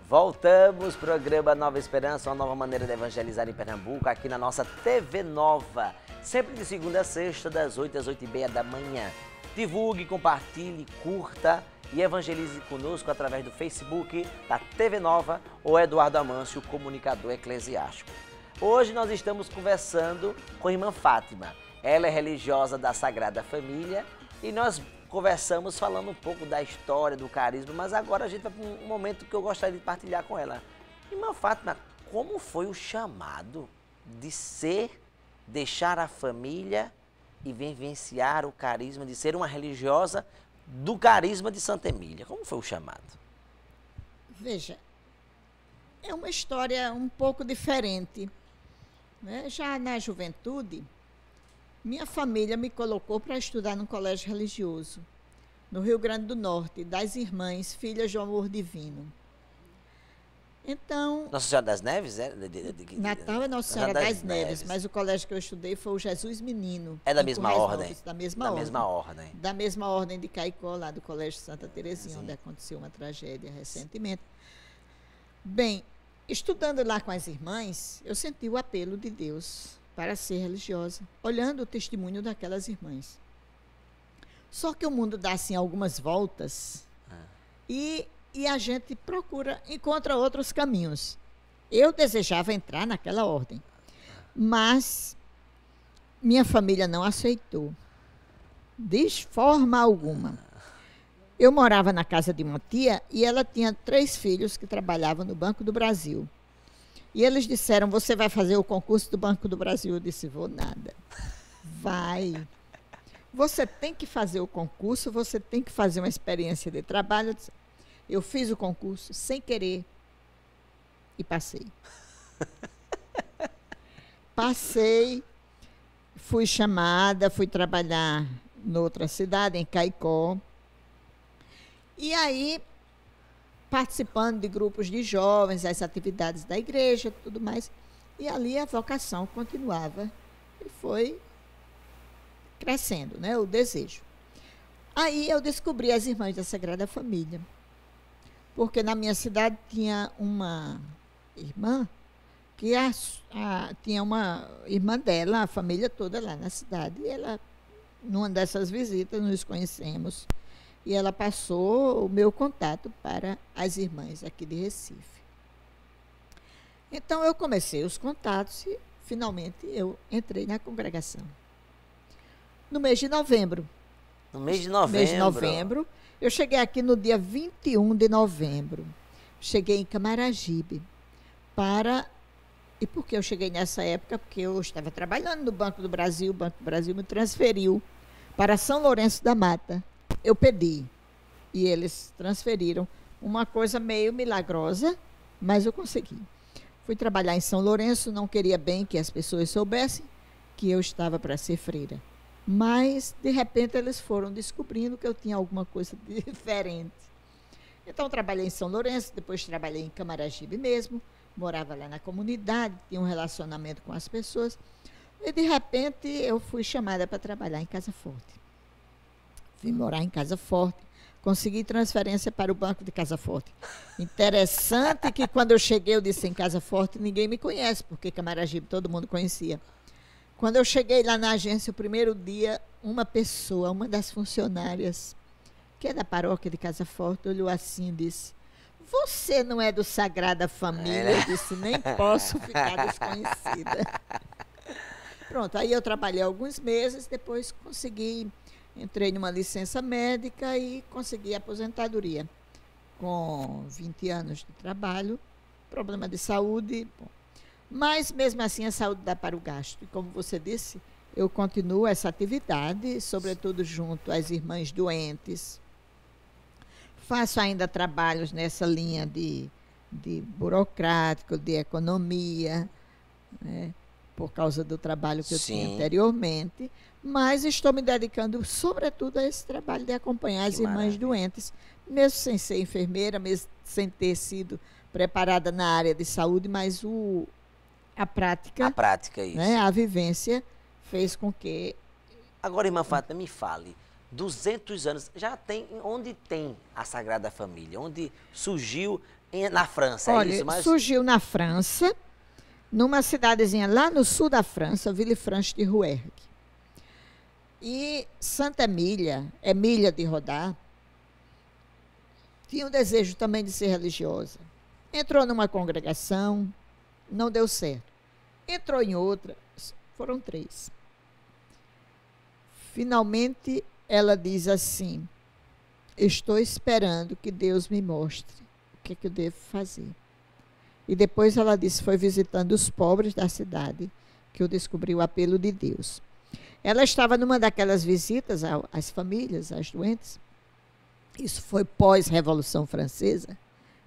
Voltamos, programa Nova Esperança, uma nova maneira de evangelizar em Pernambuco, aqui na nossa TV Nova, sempre de segunda a sexta, das 8 às 8h30 da manhã. Divulgue, compartilhe, curta e evangelize conosco através do Facebook da TV Nova ou Eduardo Amâncio, comunicador eclesiástico. Hoje nós estamos conversando com a irmã Fátima. Ela é religiosa da Sagrada Família e nós conversamos falando um pouco da história, do carisma, mas agora a gente vai para um momento que eu gostaria de partilhar com ela. Irmã Fátima, como foi o chamado de deixar a família e vivenciar o carisma, de ser uma religiosa do carisma de Santa Emília? Como foi o chamado? Veja, é uma história um pouco diferente, né? Já na juventude, minha família me colocou para estudar num colégio religioso, no Rio Grande do Norte, das Irmãs Filhas do Amor Divino. Então... Nossa Senhora das Neves? Natal é Nossa Senhora das Neves, mas o colégio que eu estudei foi o Jesus Menino. É da mesma ordem? Da mesma ordem. Mesma ordem. Da mesma ordem de Caicó, lá do Colégio Santa Terezinha, Sim. onde aconteceu uma tragédia recentemente. Bem, estudando lá com as irmãs, eu senti o apelo de Deus para ser religiosa, olhando o testemunho daquelas irmãs. Só que o mundo dá assim algumas voltas e a gente encontra outros caminhos. Eu desejava entrar naquela ordem, mas minha família não aceitou, de forma alguma. Eu morava na casa de uma tia e ela tinha 3 filhos que trabalhavam no Banco do Brasil. E eles disseram, você vai fazer o concurso do Banco do Brasil? Eu disse, vou nada. Vai. Você tem que fazer o concurso, você tem que fazer uma experiência de trabalho. Eu fiz o concurso sem querer e passei. Passei, fui chamada, fui trabalhar noutra cidade, em Caicó. E aí, participando de grupos de jovens, as atividades da igreja, tudo mais. E ali a vocação continuava e foi crescendo, né, o desejo. Aí eu descobri as Irmãs da Sagrada Família, porque na minha cidade tinha uma irmã, que tinha uma irmã dela, a família toda lá na cidade, e ela, numa dessas visitas, nos conhecemos. E ela passou o meu contato para as irmãs aqui de Recife. Então, eu comecei os contatos e, finalmente, eu entrei na congregação. No mês de novembro. No mês de novembro? Mês de novembro. Eu cheguei aqui no dia 21 de novembro. Cheguei em Camaragibe. E por que eu cheguei nessa época? Porque eu estava trabalhando no Banco do Brasil. O Banco do Brasil me transferiu para São Lourenço da Mata. Eu pedi e eles transferiram, uma coisa meio milagrosa, mas eu consegui. Fui trabalhar em São Lourenço, não queria bem que as pessoas soubessem que eu estava para ser freira. Mas, de repente, eles foram descobrindo que eu tinha alguma coisa diferente. Então, trabalhei em São Lourenço, depois trabalhei em Camaragibe mesmo, morava lá na comunidade, tinha um relacionamento com as pessoas. E, de repente, eu fui chamada para trabalhar em Casa Forte. Vim morar em Casa Forte, consegui transferência para o Banco de Casa Forte. Interessante que quando eu cheguei, eu disse em Casa Forte, ninguém me conhece, porque Camaragibe todo mundo conhecia. Quando eu cheguei lá na agência, o primeiro dia, uma pessoa, uma das funcionárias, que é da paróquia de Casa Forte, olhou assim e disse, você não é do Sagrada Família? Eu disse, nem posso ficar desconhecida. Pronto, aí eu trabalhei alguns meses, depois entrei numa licença médica e consegui aposentadoria com 20 anos de trabalho, problema de saúde. Bom. Mas, mesmo assim, a saúde dá para o gasto. E, como você disse, eu continuo essa atividade, sobretudo junto às irmãs doentes. Faço ainda trabalhos nessa linha de burocrático, de economia, né? Por causa do trabalho que eu tinha anteriormente, mas estou me dedicando, sobretudo, a esse trabalho de acompanhar as irmãs doentes, mesmo sem ser enfermeira, mesmo sem ter sido preparada na área de saúde, mas a prática, isso. Né, a vivência, fez com que... Agora, irmã Fátima, me fale, 200 anos, já tem, onde tem a Sagrada Família? Onde surgiu Na França, é Olha, isso? Mas... surgiu na França, numa cidadezinha lá no sul da França, Villefranche-de-Rouergue. E Santa Emília de Rodar, tinha um desejo também de ser religiosa. Entrou numa congregação, não deu certo. Entrou em outra, foram 3. Finalmente, ela diz assim: estou esperando que Deus me mostre o que é que eu devo fazer. E depois ela disse, foi visitando os pobres da cidade, que eu descobri o apelo de Deus. Ela estava numa daquelas visitas às famílias, às doentes. Isso foi pós-Revolução Francesa,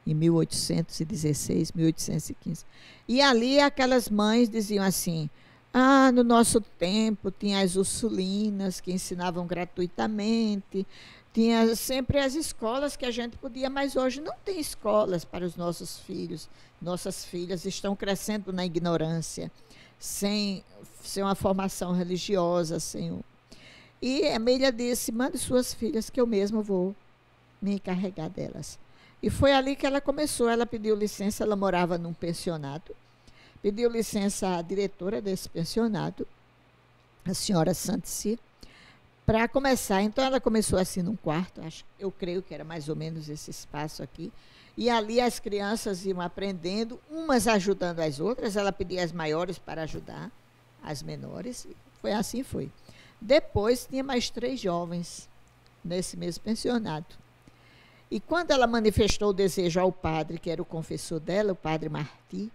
em 1816, 1815. E ali aquelas mães diziam assim: no nosso tempo tinha as Ursulinas que ensinavam gratuitamente, tinha sempre as escolas que a gente podia, mas hoje não tem escolas para os nossos filhos. Nossas filhas estão crescendo na ignorância, sem uma formação religiosa. E Emília disse: mande suas filhas que eu mesma vou me encarregar delas. E foi ali que ela começou. Ela pediu licença, ela morava num pensionato, pediu licença à diretora desse pensionato, a senhora Santici, para começar. Então ela começou assim num quarto, eu creio que era mais ou menos esse espaço aqui, e ali as crianças iam aprendendo, umas ajudando as outras. Ela pedia às maiores para ajudar as menores, foi. Depois tinha mais 3 jovens nesse mesmo pensionato. E quando ela manifestou o desejo ao padre, que era o confessor dela, o padre Marti,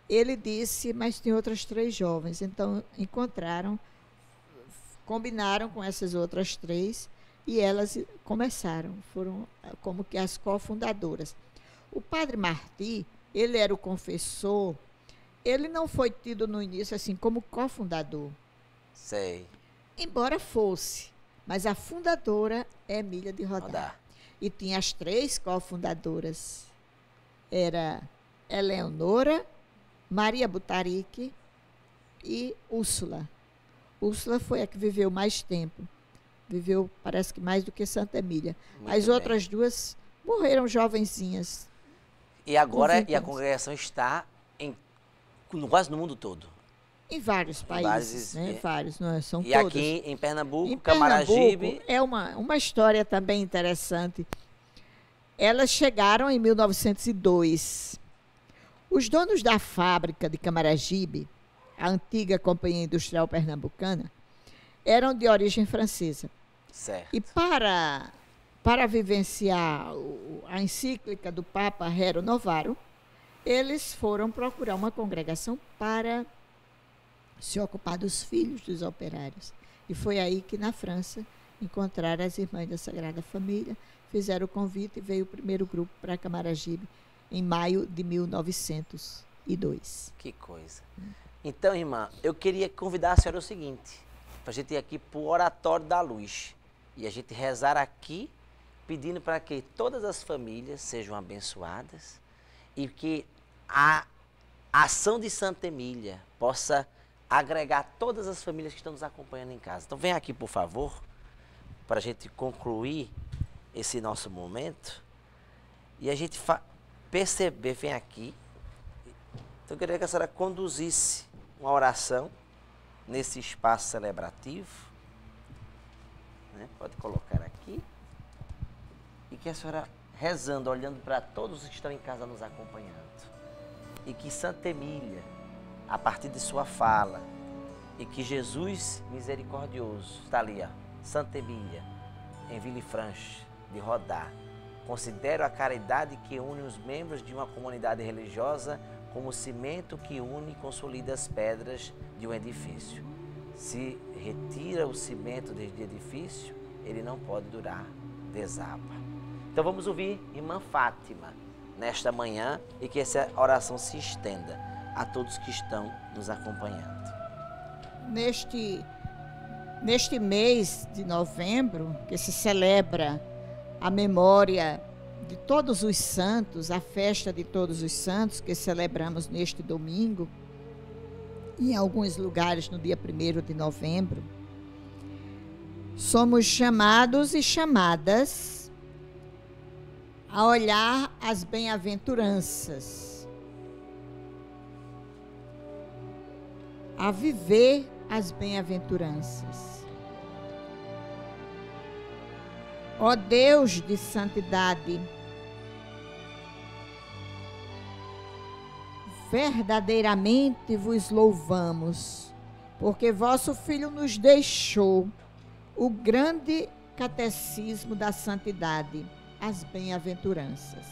ele disse: mas tem outras 3 jovens. Então combinaram com essas outras 3 e elas começaram, foram como que as cofundadoras. O padre Marti, ele era o confessor, ele não foi tido no início assim como cofundador. Sei. Embora fosse, mas a fundadora é Emília de Rodar. E tinha as 3 cofundadoras. Era Eleonora, Maria Butarique e Úrsula. Úrsula foi a que viveu mais tempo. Viveu, parece que mais do que Santa Emília. As outras 2 morreram jovenzinhas. E agora a congregação está quase no mundo todo. Em vários países, vários, não são e todos. Aqui em Pernambuco, Camaragibe. É uma história também interessante. Elas chegaram em 1902. Os donos da fábrica de Camaragibe, a antiga Companhia Industrial Pernambucana, eram de origem francesa. Certo. E para vivenciar a encíclica do Papa Rero Novaro, eles foram procurar uma congregação para se ocupar dos filhos dos operários. E foi aí que, na França, encontraram as Irmãs da Sagrada Família, fizeram o convite e veio o primeiro grupo para Camaragibe em maio de 1902. Que coisa. Então, irmã, eu queria convidar a senhora o seguinte, para a gente ir aqui para o Oratório da Luz e a gente rezar aqui, pedindo para que todas as famílias sejam abençoadas e que a ação de Santa Emília possa agregar todas as famílias que estão nos acompanhando em casa. Então, vem aqui, por favor, para a gente concluir esse nosso momento e a gente perceber, vem aqui. Então, eu queria que a senhora conduzisse uma oração nesse espaço celebrativo, né? Pode colocar aqui, e que a senhora rezando, olhando para todos os que estão em casa nos acompanhando, e que Santa Emília, a partir de sua fala, e que Jesus misericordioso, está ali, ó, Santa Emília, em Villefranche de Rodar, considero a caridade que une os membros de uma comunidade religiosa como o cimento que une e consolida as pedras de um edifício. Se retira o cimento deste edifício, ele não pode durar, desaba. Então vamos ouvir Irmã Fátima nesta manhã e que essa oração se estenda a todos que estão nos acompanhando. Neste mês de novembro, que se celebra a memória de todos os santos, a festa de todos os santos, que celebramos neste domingo, em alguns lugares no dia 1º de novembro, somos chamados e chamadas a olhar as bem-aventuranças, a viver as bem-aventuranças. Ó Deus de santidade, verdadeiramente vos louvamos, porque vosso Filho nos deixou o grande catecismo da santidade, as bem-aventuranças.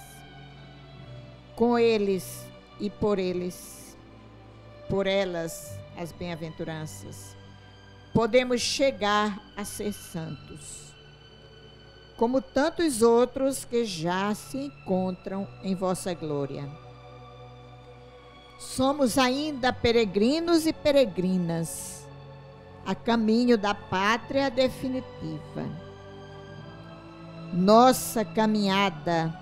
Com eles e por eles, por elas, as bem-aventuranças, podemos chegar a ser santos, como tantos outros que já se encontram em vossa glória. Somos ainda peregrinos e peregrinas, a caminho da pátria definitiva. Nesta caminhada,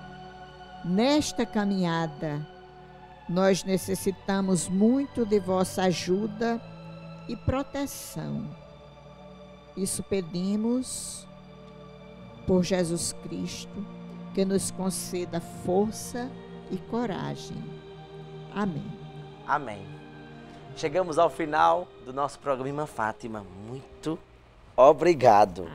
nós necessitamos muito de vossa ajuda e proteção. Isso pedimos por Jesus Cristo, que nos conceda força e coragem. Amém. Amém. Chegamos ao final do nosso programa, Irmã Fátima. Muito obrigado.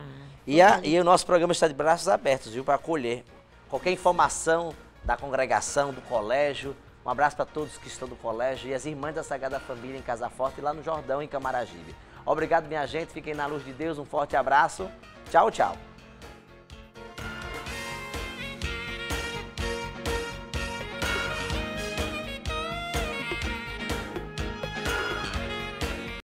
E o nosso programa está de braços abertos, viu, para acolher qualquer informação da congregação, do colégio. Um abraço para todos que estão do colégio e as irmãs da Sagrada Família em Casa Forte e lá no Jordão, em Camaragibe. Obrigado, minha gente. Fiquem na luz de Deus. Um forte abraço. Tchau, tchau.